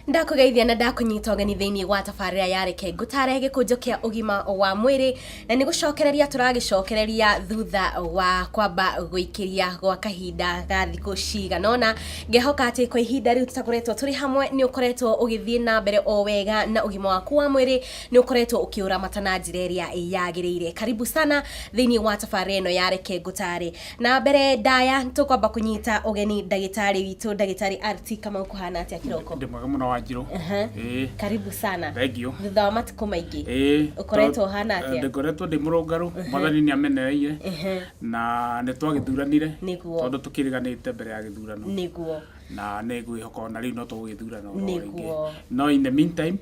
Ndakugeithia na ndakunyita ũgeni thĩinĩ wa tabarĩra ya reke ngũtare gĩkũnjo kĩa ũgima wa mwĩrĩ na nĩ gũcokereria tũragicokereria thutha wa kwamba gũikĩria gwa kahinda ga thikũ ciganona ngehoka atĩ kwa ihinda rĩu tũtakoretwo tũrĩ hamwe nĩ ũkoretwo ũgĩthiĩ na mbere o wega na ũgima waku wa mwĩrĩ nĩ ũkoretwo ũkĩũramata na njĩra ĩrĩa yagĩrĩire. Karibu sana thĩinĩ wa tabarĩra ĩno ya reke ngũtare. Na mbere ndaya tũkwamba kũnyita ũgeni ndagĩtarĩ witũ ndagĩtarĩ RT kama ũkuhana atĩa kĩroko. Ndĩmwega mũno Wanjirũ. Karibu sana. Thank you. Thutha wa matukũ maingĩ. Ũkoretwo hana atĩa? Ndĩkoretwo ndĩ mũrũngarũ, mwathani nĩ amenereire na nĩ twagĩthuranire tondũ tũkĩriganĩte mbere ya gĩthurano. Nĩguo. Na nĩ ngwĩhoka na rĩu no tũgĩthurana o rĩngĩ. No in the meantime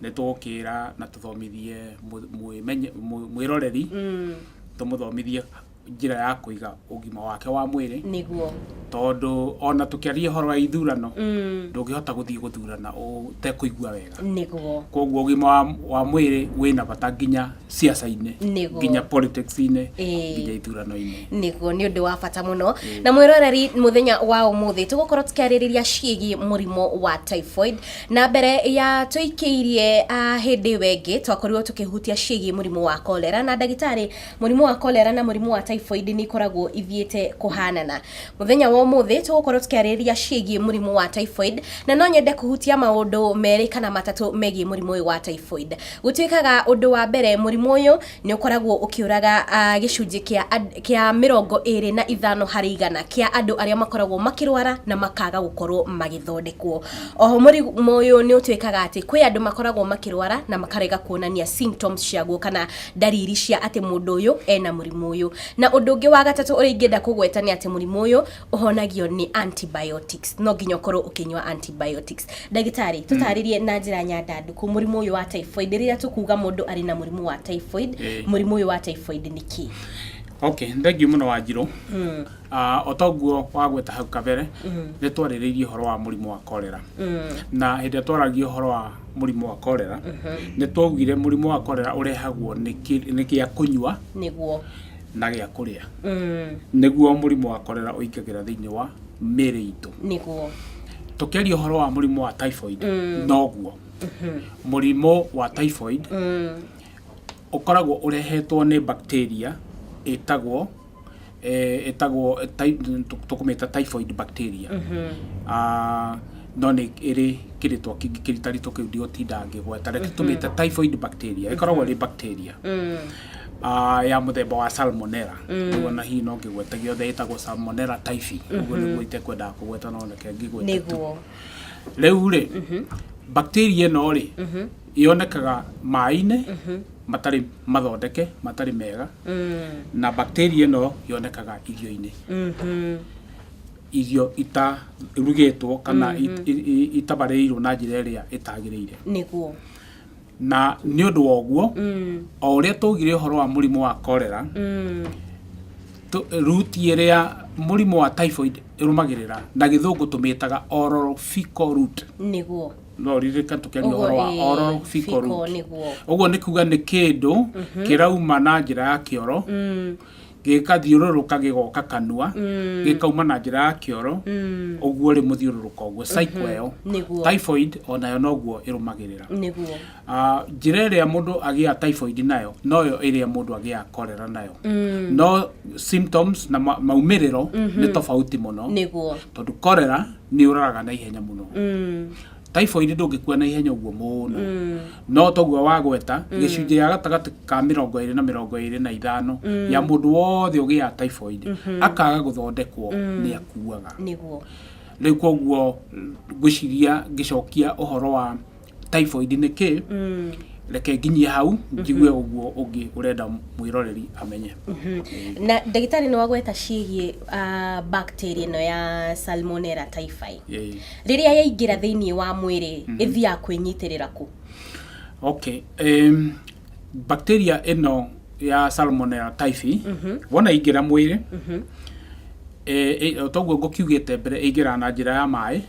nĩ tũgũkĩra na tũthomithie mwĩroreri tũmũthomithie njĩra ya kũiga ũgima wake wa mwĩrĩ. Nĩguo. Tondũ ona tũkĩaria ũhoro wa ithurano ndũngĩhota gũthiĩ gũthurana ũtekũigua wega. Nĩguo. Koguo ũgima wa mwĩrĩ wĩna bata nginya siasa-inĩ, nginya politics-inĩ, nginya ithurano-inĩ. Nĩguo nĩ ũndũ wa bata mũno. Na mwĩroreri mũthenya wa ũmũthĩ tũgũkorwo tũkĩarĩrĩria ciĩgiĩ mũrimũ wa typhoid. Na mbere ya tũikĩirie hĩndĩ wengĩ twakorirwo tũkĩhutia ciĩgiĩ mũrimũ wa cholera na ndagĩtarĩ mũrimũ wa cholera na mũrimũ wa typhoid nĩ ikoragwo ithiĩte kũhanana. Mũthenya wa ũmũthĩ tũgũkorwo tũkĩarĩrĩria ciĩgiĩ mũrimũ wa typhoid na no nyende kũhutia maũndũ merĩ kana matatũ megiĩ mũrimũ ũyũ wa typhoid. Gũtuĩkaga ũndũ wa mbere mũrimũ ũyũ nĩ ũkoragwo ũkĩũraga gĩcunjĩ kĩa 25% harĩ 100 kĩa andũ arĩa makoragwo makĩrwara na makaga gũkorwo magĩthondekwo. Oho mũrimũ ũyũ nĩ ũtuĩkaga atĩ kwĩ andũ makoragwo makĩrwara na makarega kuonania symptoms ciaguo kana dariri cia atĩ mũndũ ũyũ ena mũrimũ ũyũ. Na ũndũ ũngĩ wa gatatũ ũrĩa ingĩenda kũgweta nĩ atĩ mũrimũ ũyũ ũhonagio nĩ antibiotics. No nginya ũkorwo ũkĩnyua antibiotics. Ndagĩtarĩ tũtarĩrie na njĩra nyandandũku mũrimũ ũyũ wa typhoid rĩrĩa tũkuga mũndũ arĩ na mũrimũ wa typhoid, mũrimũ ũyũ wa typhoid nĩ kĩ? Okay, thank you mũno Wanjirũ. Otoguo wagweta hau kabere nĩ twarĩrĩirie ũhoro wa mũrimũ wa cholera. Na hĩndĩ twaragia ũhoro wa mũrimũ wa cholera nĩ twaugire mũrimũ wa cholera ũrehagwo nĩ kĩa kũnyua nĩguo na gĩa kũrĩa. Nĩguo mũrimũ wa cholera ũingagĩra thĩinĩ wa mĩĩrĩ itũ. Nĩguo. Tũkĩaria ũhoro wa mũrimũ wa typhoid noguo. Mũrimũ wa typhoid ũkoragwo ũrehetwo nĩ bacteria ĩtagwo tũkũmĩta typhoid bacteria. No nĩ ĩrĩ kĩrĩtwa kĩngĩ kĩritaritũ kĩu ndigũtinda ngĩgweta. Reke tũmĩte typhoid bacteria. Ĩkoragwo ĩrĩ bacteria ya mũthemba wa salmonella. Nĩguo na hihi no ngĩgweta gĩothe ĩtagwo salmonella typhi. Ũguo nĩguo itekwendaga kũgweta no reke ngĩgweta. Nĩguo. Rĩu rĩ bacteria ĩno rĩ yonekaga maĩ-inĩ matarĩ mathondeke, matarĩ mega. Na bacteria ĩno yonekaga irio-inĩ. Irio itarugĩtwo kana itabarĩirwo na njĩra ĩrĩa ĩtagĩrĩire. Nĩguo. Na nĩ ũndũ wa ũguo o ũrĩa tũgire ũhoro wa mũrimũ wa cholera root ĩrĩa mũrimũ wa typhoid ĩrũmagĩrĩra na gĩthũngũ tũmĩtaga oral fecal root. Nĩguo. No ririka tũkĩaria ũhoro wa oral fecal root. Ũguo nĩ kuga nĩ kĩndũ kĩrauma na njĩra ya kĩoro gĩkathiũrũrũka gĩgoka kanua gĩkauma na njĩra ya kĩoro ũguo rĩ mũthiũrũrũka ũguo cycle ĩyo. Typhoid onayo noguo ĩrũmagĩrĩra. Njĩra ĩrĩa mũndũ agĩa typhoid nayo noyo ĩrĩa mũndũ agĩa cholera nayo. No symptoms na maumĩrĩro nĩ tofauti mũno tondũ cholera nĩ ũraraga na ihenya mũno. Typhoid ndũngĩkua na ihenya ũguo mũno. No toguo wagweta gĩcunjĩ ya gatagatĩ ka 20 na 25 ya mũndũ wothe ũgĩa typhoid akaga gũthondekwo nĩ akuaga. Nĩguo. Rĩu koguo ngwĩciria ngĩcokia ũhoro wa typhoid nĩ kĩ reke nginyie hau njigue ũguo ũngĩ ũrenda mwĩroreri amenye. Na ndagĩtarĩ nĩ wagweta ciĩgiĩ bacteria ĩno ya salmonella typhi. Rĩrĩa yaingĩra thĩinĩ wa mwĩrĩ ĩthiaga kwĩnyitĩrĩra kũ? Okay, bacteria ĩno ya salmonella typhi wona ingĩra mwĩrĩ toguo ngũkiugĩte mbere ĩingĩra na njĩra ya maĩ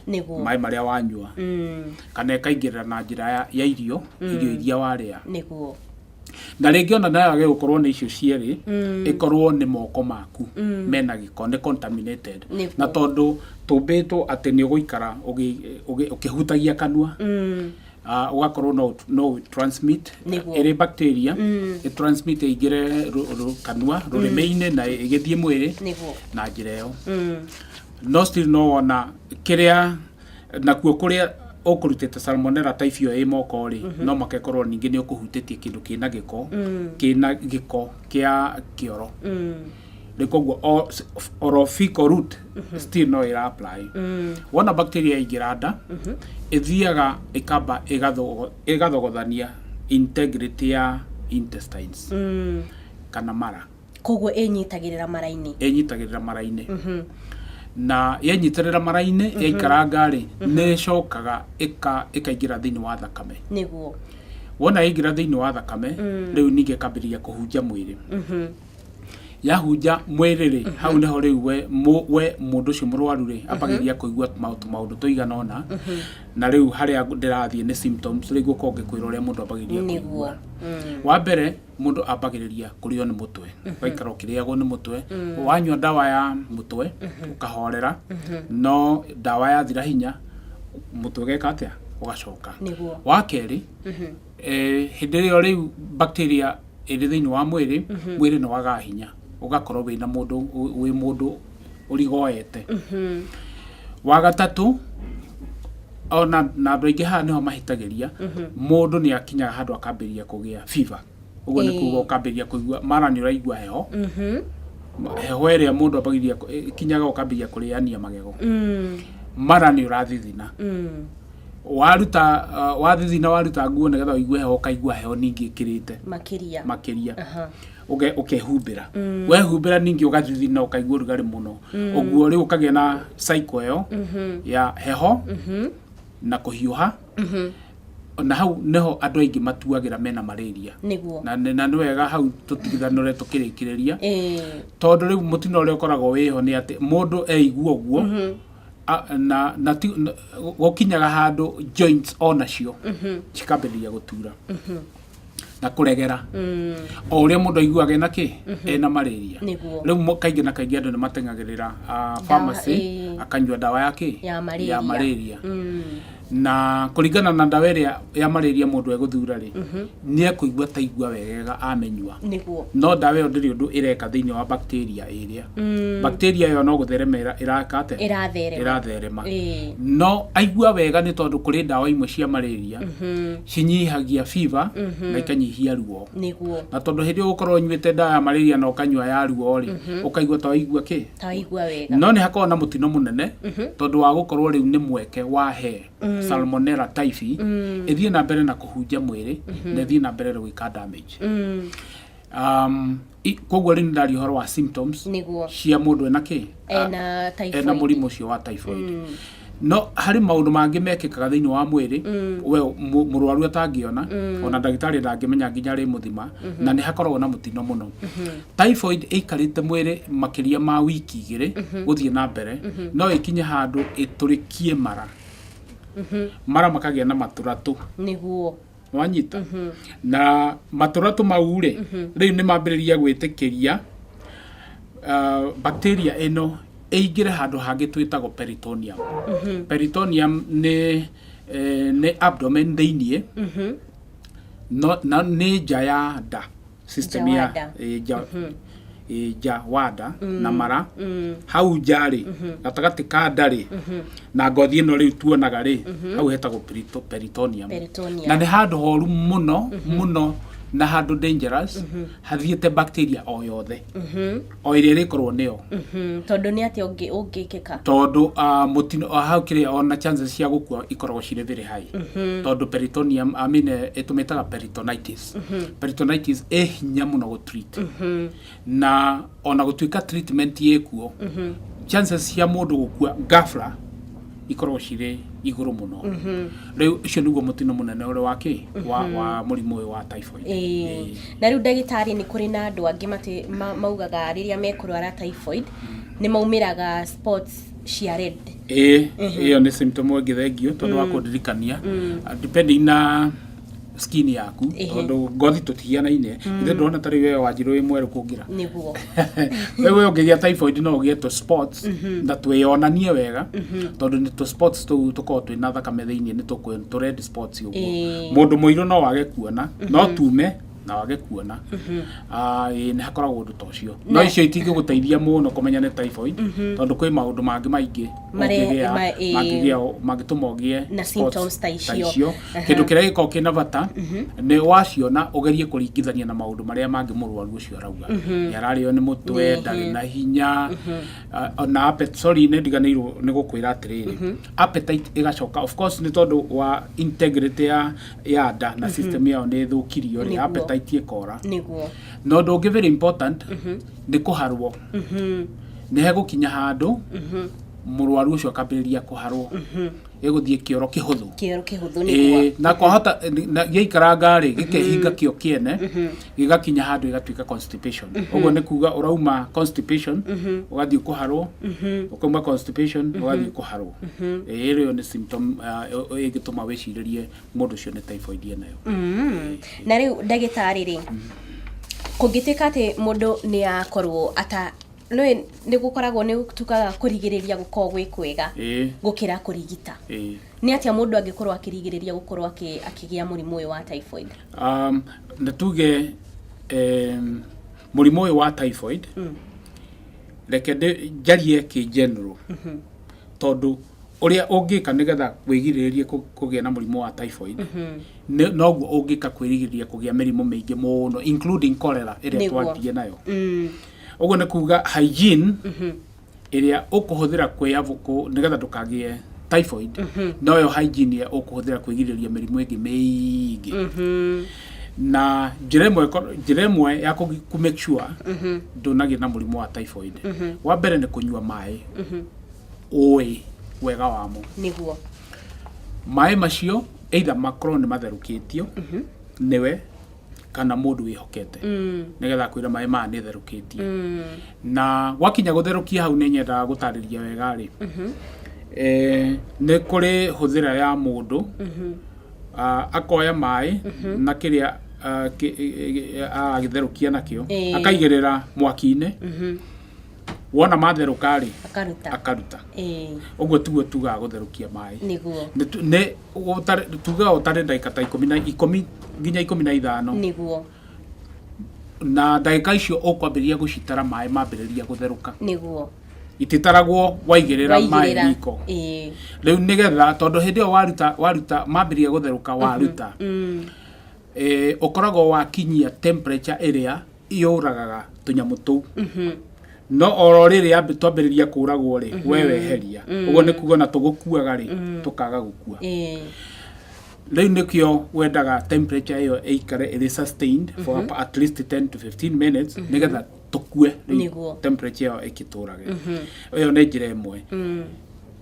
marĩa wanyua kana ĩkaingĩra na njĩra ya irio iria warĩa. Nĩguo. na rĩngĩ ona nayo age gũkorwo nĩ icio cierĩ ĩkorwo nĩ moko maku mena gĩko nĩ contaminated na tondũ tũmbĩtwo atĩ nĩ ũgũikara ũkĩhutagia kanua ugakorwo no transmit ĩrĩ bacteria transmit ĩingĩre kanua rũrĩmĩ-inĩ na ĩgĩthiĩ mwĩrĩ na njĩra ĩyo no still no wona kĩrĩa nakuo kũrĩa ũkũrutĩte salmonella typhi ĩyo ĩ moko rĩ no makekorwo ningĩ nĩ ũkũhutĩtie kĩndũ kĩna gĩko kĩa kĩoro koguo orophical root still no ĩra apply wona bacteria ĩingĩra nda ĩthiaga ĩkamba ĩgathogothania integrity ya intestines kana mara koguo ĩnyitagĩrĩra mara-inĩ na yenyitĩrĩra mara-inĩ yaikaranga rĩ nĩ cokaga ĩkaingĩra thĩinĩ wa thakame nĩguo wona yaingĩra thĩinĩ wa thakame rĩu ningĩ ĩkambĩrĩria kũhunja mwĩrĩ yahunja mwĩrĩ rĩ hau nĩho rĩu we mũndũ ũcio mũrwaru rĩ ambagĩrĩria kũigua maũndũ tũigana ũna na rĩu harĩa ndĩrathiĩ nĩ symptoms rĩu gũkorwo ngĩkwĩra ũrĩa mũndũ ambagĩrĩria kũigua wa mbere mũndũ ambagĩrĩria kũrĩo nĩ mũtwe waikara ũkĩrĩagwo nĩ mũtwe wanyua ndawa ya mũtwe ũkahorera no ndawa yathira hinya mũtwe ũgeka atĩa ũgacoka wa kerĩ hĩndĩ ĩyo rĩu bacteria ĩrĩ thĩinĩ wa mwĩrĩ nĩ wagaga hinya ugakorwo wĩna mũndũ ũrigoete wa gatatũ ona na andũ aingĩ haha nĩho mahĩtagĩria mũndũ nĩ akinyaga handũ akambĩrĩria kũgĩa fever ũguo nĩ kuuga ũkambĩrĩria kũigua mara nĩ ũraigua heho heho ĩrĩa mũndũ ambagĩrĩria kinyaga ũkambĩrĩria kũrĩania magego mara nĩ ũrathithina waruta nguo nĩgetha ũigue heho ũkaigua heho ningĩ ĩkĩrĩte makĩria ũkehumbĩra wehumbĩra ningĩ ũgathithina ũkaigua ũrugarĩ mũno ũguo rĩu ũkagĩa na cycle ĩyo ya heho na kũhiũha na hau nĩho andũ aingĩ matuagĩra mena malaria na nĩ wega hau tũtigithanũre tũkĩrĩkĩrĩria tondũ rĩu mũtino ũrĩa ũkoragwo wĩho nĩ atĩ mũndũ eigua ũguo na gũkinyaga handũ joints onacio cikambĩrĩria gũtura na kũregera o ũrĩa mũndũ aiguaga ena ena malaria rĩu kaingĩ na kaingĩ andũ nĩ mateng'agĩrĩra pharmacy akanyua ndawa ya malaria na kũringana na ndawa ĩrĩa ya malaria mũndũ egũthura rĩ nĩ ekũigua ta igua wega amenyua no ndawa ĩyo ndĩrĩ ũndũ ĩreka thĩinĩ wa bacteria ĩrĩa bacteria ĩyo no gũtherema ĩratherema no aigua wega nĩ tondũ kũrĩ ndawa imwe cia malaria cinyihagia fever na ikanyihia ruo na tondũ hĩndĩ ũgũkorwo ũnyuĩte ndawa ya malaria na ũkanyua ya ruo rĩ ũkaigua ta waigua wega no nĩ hakoragwo na mũtino mũnene tondũ wa gũkorwo rĩu nĩ mweke wa he salmonella typhi ĩthiĩ na mbere na kũhunja mwĩrĩ na ĩthiĩ na mbere gwĩka damage koguo rĩu ndarĩ ũhoro wa symptoms cia mũndũ ena mũrimũ ũcio wa typhoid no harĩ maũndũ mangĩ mekĩkaga thĩinĩ wa mwĩrĩ we mũrwaru atangĩona ona ndagĩtarĩ ndangĩmenya nginya rĩ mũthima na nĩ hakoragwo na mũtino mũno typhoid ĩikarĩte mwĩrĩ makĩria ma wiki 2 gũthiĩ na mbere no ĩkinye handũ ĩtũrĩkie mara makagĩa na matũratũ nĩguo wanyita na matũratũ mau rĩ rĩu nĩ mambĩrĩria gwĩtĩkĩria bacteria ĩno ĩingĩre handũ hangĩ twĩtagwo peritoneum peritoneum nĩ abdomen thĩinĩ na nĩ nja ya nda system ya ja wada na mara hau njari gatagati ka ndari na ngothi ĩno rĩu tuonaga rĩ hau hetagwo peritoneum na nĩ handũ horu mũno na handũ dangerous hathiĩte bacteria o yothe o ĩrĩa ĩrĩkorwo nĩyo tondũ nĩ atĩ ũngĩkĩka tondũ mũtino hau kĩrĩa ona chances cia gũkua ikoragwo cirĩ very high tondũ peritoneum ĩtũmĩtaga peritonitis peritonitis hinya mũno gũtreat na ona gũtuĩka treatment yĩkuo chances cia mũndũ gũkua ghafla ikoragwo cirĩ igũrũ mũno rĩu ũcio nĩguo mũtino mũnene ũrĩa wa mũrimũ ũyũ wa typhoid na rĩu ndagĩtarĩ nĩ kũrĩ na andũ angĩ maugaga rĩrĩa mekũrwara typhoid nĩ maumĩraga spots cia red ĩyo nĩ symptom ĩngĩ thengio tondũ wa kũndirikania depending na skin yaku tondu ngothi tutihianaine ithe ndona tari we wanjiru wi mweru kungira niguo wewe ungigia typhoid no ugie to spots na twionanie wega tondu ni to spots tuko twina thakame thiini ni to red spots uguo mundu muiru no wage kuona no tume na wage kuona ni hakoragwo undu tocio no icio itingi guteithia muno kumenya ni typhoid tondu kwi maundu mangi maingi mangituma ugie na symptoms ta icio kindu kiria giko kina bata ni waciona ugerie kuringithania na maundu maria mangi murwaru ucio arauga yarario ni mutwe ndari na hinya na appetite ni ndiganirwo ni gukwira atiriri appetite igacoka of course ni tondu wa integrity ya nda na system yao ni thukirio ri appetite ikora niguo no ndungi very important ni kuharwo ni hegukinya handu murwaru ucio akambiriria kuharwo iguthie kioro kihuthu niguo na kwahota giikara ngari gikehinga kio kiene gigakinya handu igatuika constipation uguo ni kuga urauma constipation ugathie kuharwo ukauma constipation ugathie kuharwo iriyo ni symptom igituma wiciririe mundu ucio ni typhoid nayo na riu ndagitari ri kungituika ati mundu ni akorwo ata ni gukoragwo ni tukaga kurigiriria gukorwo gwi kwega gukira kurigita ni atia mundu angikorwo akirigiriria gukorwo akigia murimu uyu wa typhoid na tuge murimu uyu wa typhoid reke jarie ki general tondu uria ungika nigetha wigiririe kugia na murimu wa typhoid noguo ungika kwirigiriria kugia mirimu mingi muno including cholera iria twathie nayo uguo ni kuga hygiene iria ukuhuthira kwiavuku nigetha ndukagie typhoid noyo hygiene ya ukuhuthira kwigiriria mirimu ingi mingi na njiremwe ya ku make sure ndunagie na murimu wa typhoid wa mbere ni kunyua mai oi wega wamo niguo mai macio either makorwo ni matherukitio niwe kana mundu wihokete nigetha kwira mai ma ni therukitie na wakinya gutherukia hau ni nyenda gutariria wega ri ni kuri huthira ya mundu akoya mai na kiria agitherukia nakio akaigirira mwaki-ini wona matheruka ri akaruta uguo tugo tuga gutherukia mai niguo ne tuga utare ndagika ta 10 nginya 15 niguo na ndagika icio ukwambiria gucitara mai mambiriria gutheruka niguo ititaragwo waigirira mai riko riu nigetha tondu hindi o waruta mambiriria gutheruka waruta ukoragwo wakinyia temperature iria iuragaga tunyamu tu no oro riri ambi twambiriria kuragwo ri wewe heria uguo ni kuga na tugukuaga ri tukaga gukua riu nikio wendaga temperature iyo ikare iri sustained for at least 10 to 15 minutes nigetha tukue temperature iyo ikiturage iyo ni njira imwe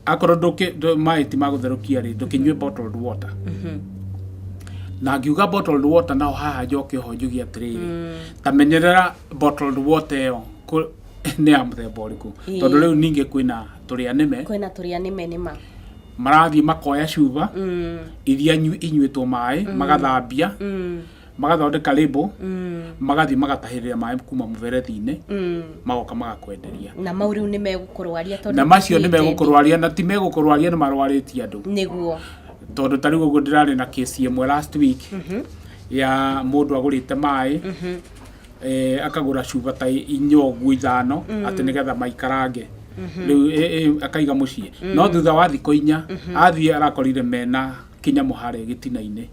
akorwo mai ti magutherukia ri ndukinywe bottled water na ngiuga bottled water na haha njoke ho njugia atiriri tamenyerera bottled water iyo ni amuthemba uriku tondu riu ninge kwina turia nime nima marathi makoya cuba iria inyuitwo mai magathambia magathondeka label magathi magatahirira mai kuma muberethi-ini magoka magakwenderia na mauriu ni megukurwaria tondu na macio ni megukurwaria na ti megukurwaria ni marwariti andu niguo tondu tari guo ndirari na case imwe last week ya mundu agurite mai akagura cuba ta inyogu ithano ati nigetha maikarange riu akaiga mucii no thutha wa thiko inya athie arakorire mena kinya muhare gitina-ini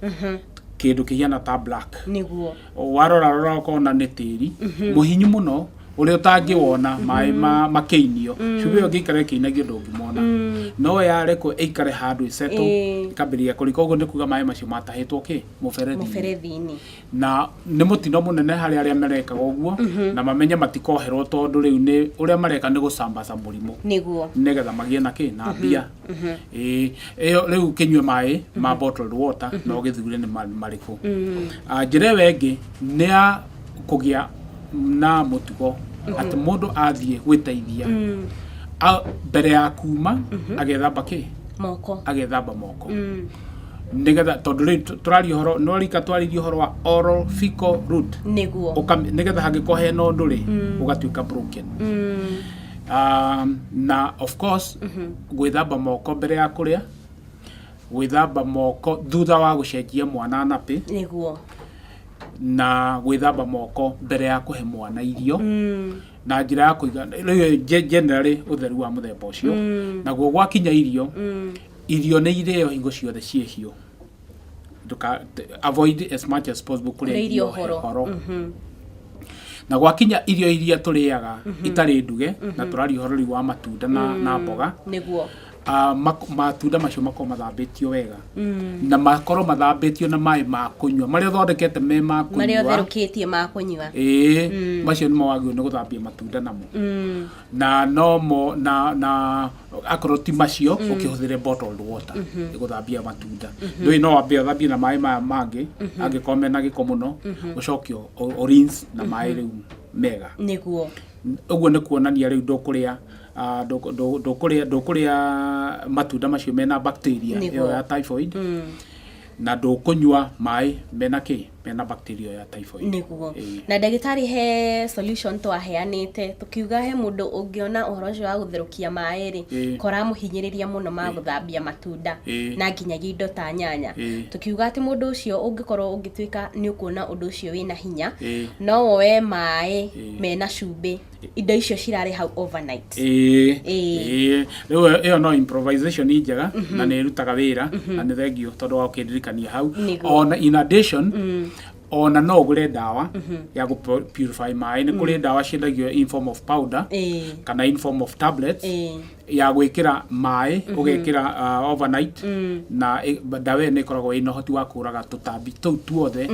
kindu kihiana ta black niguo warora ukona ni tiri muhinyu muno uria utangiwona mai makeinio cuba iyo ngikare keinagio ndungimona no yareko ikare handu iseto ikambiria kurika uguo ni kuga mai macio matahitwo muberethi-ini na ni mutino munene hari aria merekaga uguo na mamenye matikoherwo tondu riu ni uria mareka ni gusambaza murimu niguo nigetha magie na mbia iyo riu kinywe mai ma bottled water no githure ni mariku njira wengi ni a kugia na mutugo ati mundu athie gwiteithia mbere ya kuma agethamba moko nigetha tondu ri turari horo no rika twari horo wa oral fecal route niguo nigetha hangikohe no nduri ugatuika broken na of course gwithamba moko mbere ya kuria gwithamba moko thutha wa gucenjia mwana napi niguo na gwithamba moko mbere ya kuhe mwana irio na njira ya kuiga generally utheru wa muthemba ucio naguo gwakinya irio ni irio hingo ciothe ciehio avoid as much as possible kuria irio horo na gwakinya irio iria turiaga itari nduge na turari horori wa matunda na mboga niguo matunda macio makoro mathambĩtio wega na makoro mathambĩtio na maĩ ma kũnyua marĩa thondekete me ma kũnyua marĩa therũkĩtie ma kũnyua macio nĩ mawagĩrĩirwo nĩ gũthambia matunda namo na no na akorwo ti macio ũkĩhũthĩre bottled water gũthambia matunda ndũĩ no wambe ũthambie na maĩ maya mangĩ angĩkorwo mena gĩko mũno ũcoke rinse na maĩ rĩu mega nĩguo ũguo nĩ kuonania rĩu ndũkũrĩa matunda macio mena bacteria ĩyo ya typhoid na ndũkũnyua maĩ mena bacteria ya typhoid niguo na ndagĩtarĩ he solution twaheanĩte tukiuga he mũndũ ũngĩona ũhoro ũcio wa gũtherũkia maĩ rĩ kora mũhinyĩrĩria mũno ma gũthambia matunda na nginyagia indo ta nyanya tukiuga atĩ mũndũ ũcio ũngĩkorwo ũngĩtuĩka nĩ ũkuona ũndũ ũcio wĩna hinya no woe maĩ mena cumbĩ indo icio cirarĩ hau overnight rĩu ĩyo no improvisation njega na nĩ ĩrutaga wĩra na nĩ thengio tondũ wa ũkĩndirikania hau ona in addition ona no ũgũre ndawa ya purify maĩ nĩ kũrĩ ndawa ciendagio in form of powder kana in form of tablets ya gwĩkĩra maĩ ũgekĩra overnight na ndawa nĩ ĩkoragwo ĩna ũhoti wa kũraga tũtambi tũu tuothe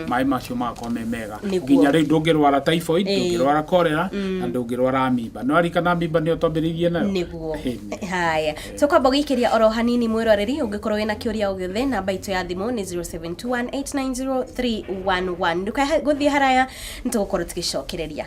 maĩ macio magakorwo me mega nginya rĩu ndũngĩrwara typhoid ndũngĩrwara cholera na ndũngĩrwara amoeba no arikana amoeba nĩyo twambĩrĩirie nayo nĩguo haya kwamba gũikĩria oro hanini mwĩroreri ũngĩkorwo wĩna kĩũria o gĩothe namba itũ ya thimũ nĩ 0721890311 ndũkae gũthiĩ haraya nĩtũgũkorwo tũgĩcokereria